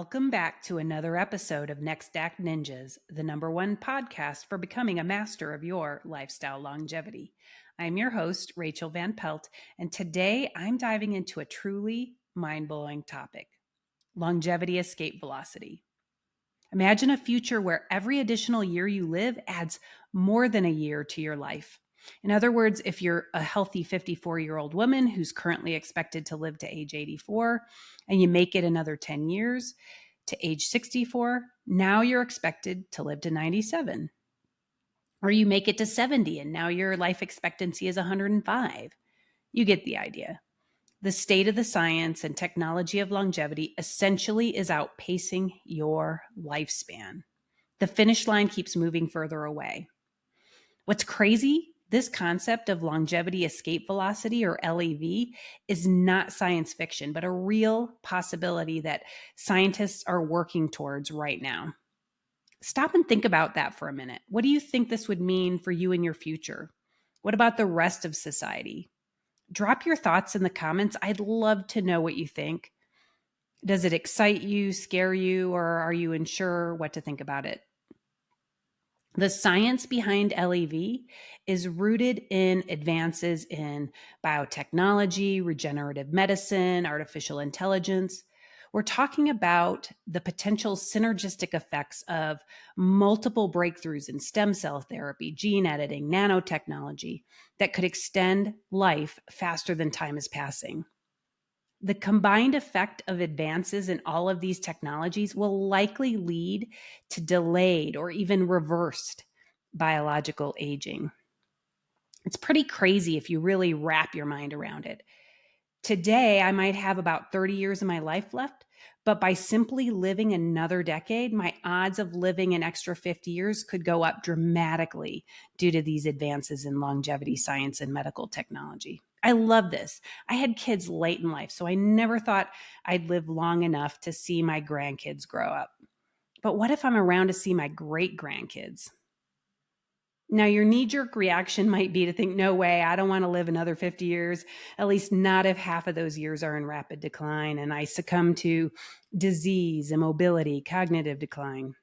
Welcome back to another episode of Next Act Ninjas, the number one podcast for becoming a master of your lifestyle longevity. I'm your host, Rachael Van Pelt, and today I'm diving into a truly mind-blowing topic: longevity escape velocity. Imagine a future where every additional year you live adds more than a year to your life. In other words, if you're a healthy 54-year-old woman who's currently expected to live to age 84 and you make it another 10 years to age 64, now you're expected to live to 97. Or you make it to 70 and now your life expectancy is 105. You get the idea. The state of the science and technology of longevity essentially is outpacing your lifespan. The finish line keeps moving further away. What's crazy? This concept of longevity escape velocity, or LEV, is not science fiction, but a real possibility that scientists are working towards right now. Stop and think about that for a minute. What do you think this would mean for you in your future? What about the rest of society? Drop your thoughts in the comments. I'd love to know what you think. Does it excite you, scare you, or are you unsure what to think about it? The science behind LEV is rooted in advances in biotechnology, regenerative medicine, artificial intelligence. We're talking about the potential synergistic effects of multiple breakthroughs in stem cell therapy, gene editing, nanotechnology that could extend life faster than time is passing. The combined effect of advances in all of these technologies will likely lead to delayed or even reversed biological aging. It's pretty crazy if you really wrap your mind around it. Today, I might have about 30 years of my life left, but by simply living another decade, my odds of living an extra 50 years could go up dramatically due to these advances in longevity science and medical technology. I love this. I had kids late in life, so I never thought I'd live long enough to see my grandkids grow up. But what if I'm around to see my great grandkids? Now, your knee-jerk reaction might be to think, no way, I don't want to live another 50 years, at least not if half of those years are in rapid decline and I succumb to disease, immobility, cognitive decline.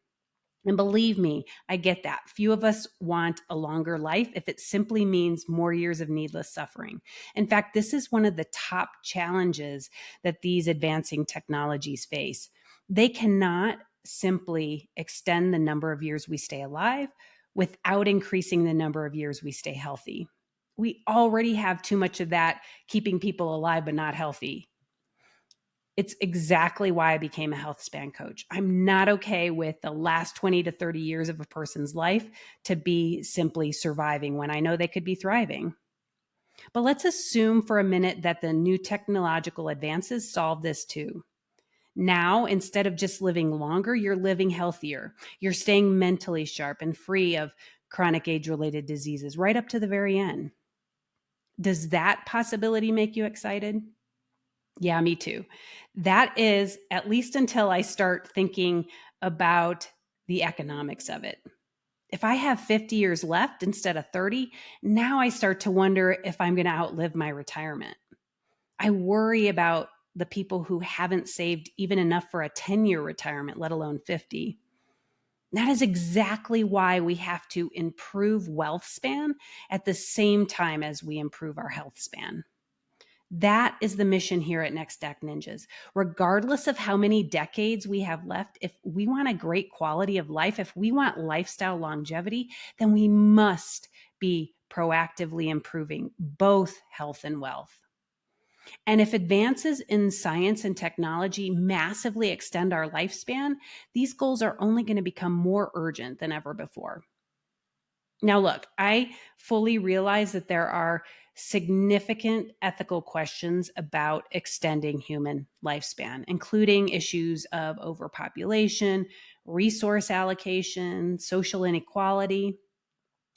And believe me, I get that. Few of us want a longer life if it simply means more years of needless suffering. In fact, this is one of the top challenges that these advancing technologies face. They cannot simply extend the number of years we stay alive without increasing the number of years we stay healthy. We already have too much of that keeping people alive but not healthy. It's exactly why I became a health span coach. I'm not okay with the last 20 to 30 years of a person's life to be simply surviving when I know they could be thriving. But let's assume for a minute that the new technological advances solve this too. Now, instead of just living longer, you're living healthier. You're staying mentally sharp and free of chronic age-related diseases right up to the very end. Does that possibility make you excited? Yeah, me too. That is, at least until I start thinking about the economics of it. If I have 50 years left instead of 30, now I start to wonder if I'm going to outlive my retirement. I worry about the people who haven't saved even enough for a 10-year retirement, let alone 50. That is exactly why we have to improve wealth span at the same time as we improve our health span. That is the mission here at Next Act Ninjas. Regardless of how many decades we have left, if we want a great quality of life, if we want lifestyle longevity, then we must be proactively improving both health and wealth. And if advances in science and technology massively extend our lifespan, these goals are only going to become more urgent than ever before. Now, look, I fully realize that there are significant ethical questions about extending human lifespan, including issues of overpopulation, resource allocation, social inequality.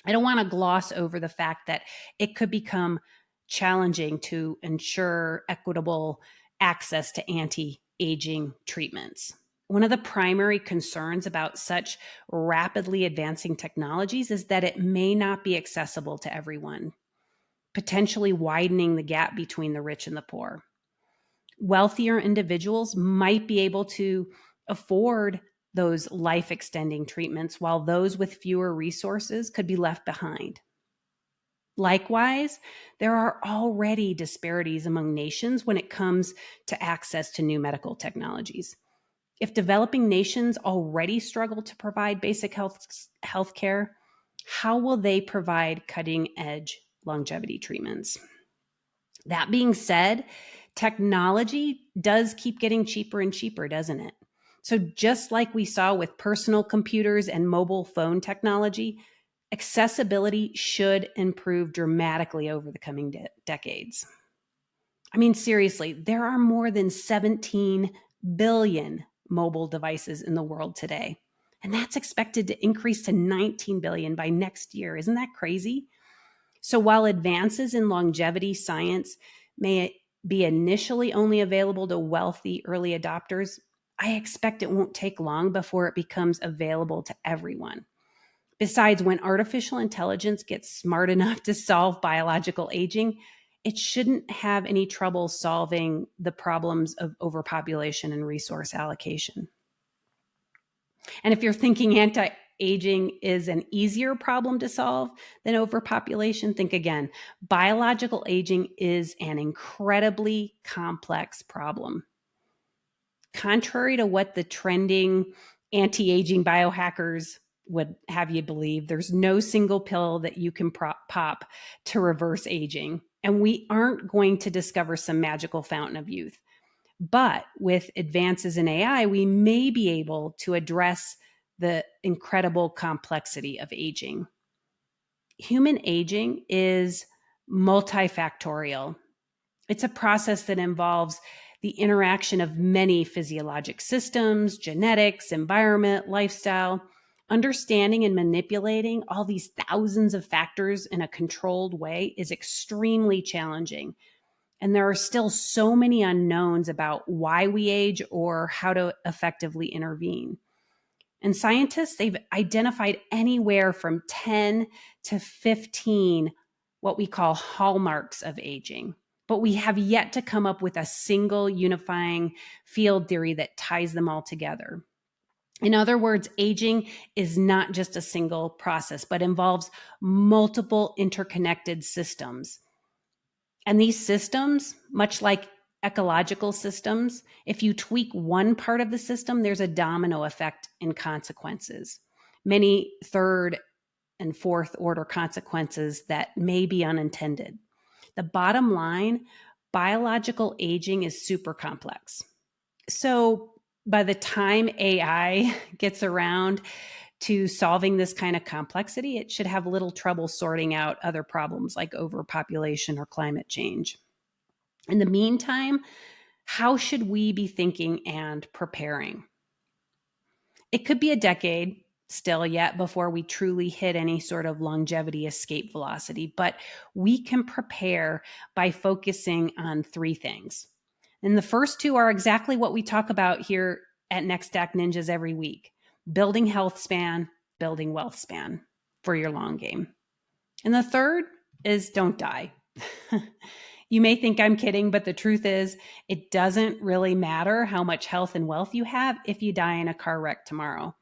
I don't want to gloss over the fact that it could become challenging to ensure equitable access to anti-aging treatments. One of the primary concerns about such rapidly advancing technologies is that it may not be accessible to everyone, potentially widening the gap between the rich and the poor. Wealthier individuals might be able to afford those life-extending treatments, while those with fewer resources could be left behind. Likewise, there are already disparities among nations when it comes to access to new medical technologies. If developing nations already struggle to provide basic health care, how will they provide cutting-edge longevity treatments? That being said, technology does keep getting cheaper and cheaper, doesn't it? So just like we saw with personal computers and mobile phone technology, accessibility should improve dramatically over the coming decades. I mean, seriously, there are more than 17 billion mobile devices in the world today. And that's expected to increase to 19 billion by next year. Isn't that crazy? So while advances in longevity science may be initially only available to wealthy early adopters, I expect it won't take long before it becomes available to everyone. Besides, when artificial intelligence gets smart enough to solve biological aging, it shouldn't have any trouble solving the problems of overpopulation and resource allocation. And if you're thinking anti-aging is an easier problem to solve than overpopulation, think again. Biological aging is an incredibly complex problem. Contrary to what the trending anti-aging biohackers would have you believe, there's no single pill that you can pop to reverse aging. And we aren't going to discover some magical fountain of youth. But with advances in AI, we may be able to address the incredible complexity of aging. Human aging is multifactorial. It's a process that involves the interaction of many physiologic systems, genetics, environment, lifestyle. Understanding and manipulating all these thousands of factors in a controlled way is extremely challenging. And there are still so many unknowns about why we age or how to effectively intervene. And scientists, they've identified anywhere from 10 to 15 what we call hallmarks of aging. But we have yet to come up with a single unifying field theory that ties them all together. In other words, aging is not just a single process, but involves multiple interconnected systems. And these systems, much like ecological systems, if you tweak one part of the system, there's a domino effect in consequences. Many third and fourth order consequences that may be unintended. The bottom line, biological aging is super complex. So by the time AI gets around to solving this kind of complexity, it should have little trouble sorting out other problems like overpopulation or climate change. In the meantime, how should we be thinking and preparing? It could be a decade still yet before we truly hit any sort of longevity escape velocity, but we can prepare by focusing on three things. And the first two are exactly what we talk about here at Next Act Ninjas every week: building health span, building wealth span for your long game. And the third is don't die. You may think I'm kidding, but the truth is, it doesn't really matter how much health and wealth you have if you die in a car wreck tomorrow.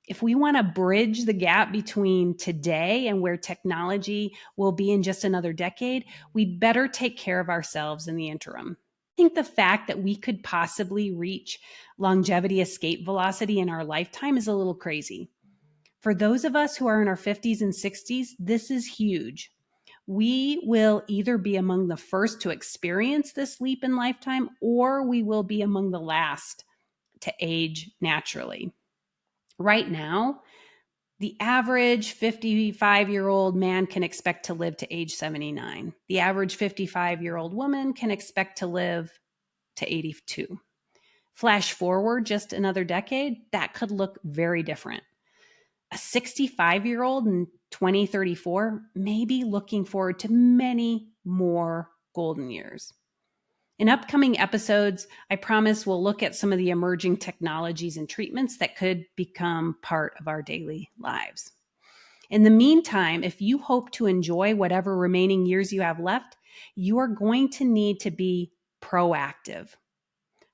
If we want to bridge the gap between today and where technology will be in just another decade, we'd better take care of ourselves in the interim. I think the fact that we could possibly reach longevity escape velocity in our lifetime is a little crazy. For those of us who are in our 50s and 60s, this is huge. We will either be among the first to experience this leap in lifetime, or we will be among the last to age naturally. Right now, the average 55-year-old man can expect to live to age 79. The average 55-year-old woman can expect to live to 82. Flash forward just another decade, that could look very different. A 65-year-old in 2034 may be looking forward to many more golden years. In upcoming episodes, I promise we'll look at some of the emerging technologies and treatments that could become part of our daily lives. In the meantime, if you hope to enjoy whatever remaining years you have left, you are going to need to be proactive.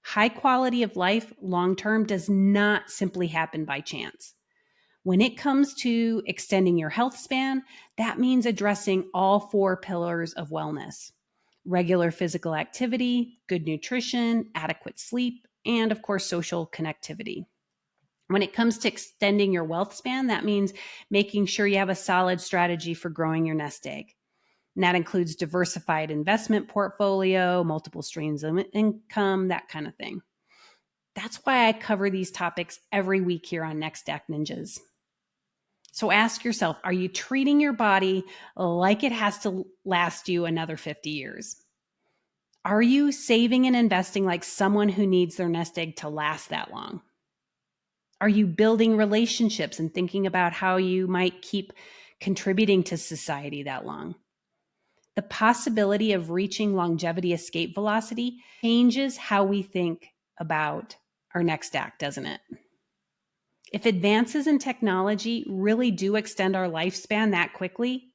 High quality of life long-term does not simply happen by chance. When it comes to extending your health span, that means addressing all four pillars of wellness: regular physical activity, good nutrition, adequate sleep, and of course, social connectivity. When it comes to extending your wealth span, that means making sure you have a solid strategy for growing your nest egg. And that includes diversified investment portfolio, multiple streams of income, that kind of thing. That's why I cover these topics every week here on Next Act Ninjas. So ask yourself, are you treating your body like it has to last you another 50 years? Are you saving and investing like someone who needs their nest egg to last that long? Are you building relationships and thinking about how you might keep contributing to society that long? The possibility of reaching longevity escape velocity changes how we think about our next act, doesn't it? If advances in technology really do extend our lifespan that quickly,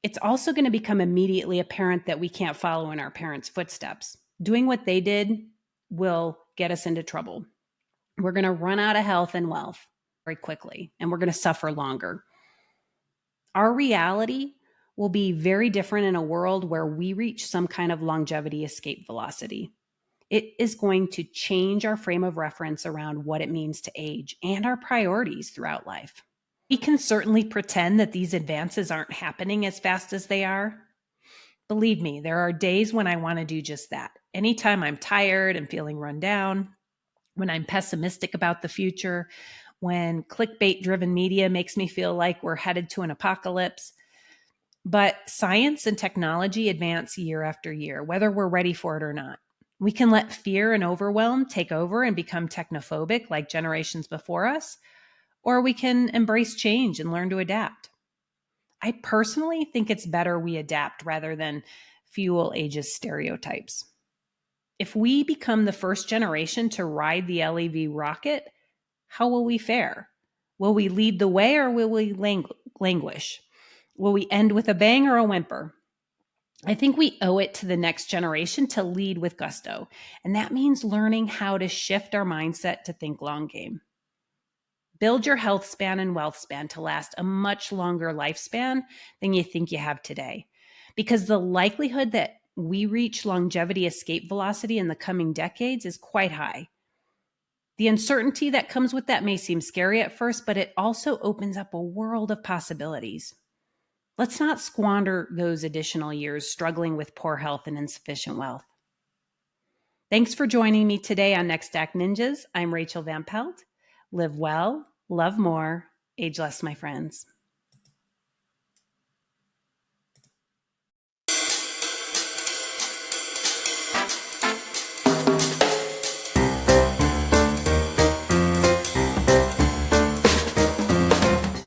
it's also going to become immediately apparent that we can't follow in our parents' footsteps. Doing what they did will get us into trouble. We're going to run out of health and wealth very quickly, and we're going to suffer longer. Our reality will be very different in a world where we reach some kind of longevity escape velocity. It is going to change our frame of reference around what it means to age and our priorities throughout life. We can certainly pretend that these advances aren't happening as fast as they are. Believe me, there are days when I want to do just that. Anytime I'm tired and feeling run down, when I'm pessimistic about the future, when clickbait-driven media makes me feel like we're headed to an apocalypse. But science and technology advance year after year, whether we're ready for it or not. We can let fear and overwhelm take over and become technophobic like generations before us, or we can embrace change and learn to adapt. I personally think it's better we adapt rather than fuel ageist stereotypes. If we become the first generation to ride the LEV rocket, how will we fare? Will we lead the way or will we languish? Will we end with a bang or a whimper? I think we owe it to the next generation to lead with gusto. And that means learning how to shift our mindset to think long game. Build your health span and wealth span to last a much longer lifespan than you think you have today. Because the likelihood that we reach longevity escape velocity in the coming decades is quite high. The uncertainty that comes with that may seem scary at first, but it also opens up a world of possibilities. Let's not squander those additional years struggling with poor health and insufficient wealth. Thanks for joining me today on Next Act Ninjas. I'm Rachael Van Pelt. Live well, love more, age less, my friends.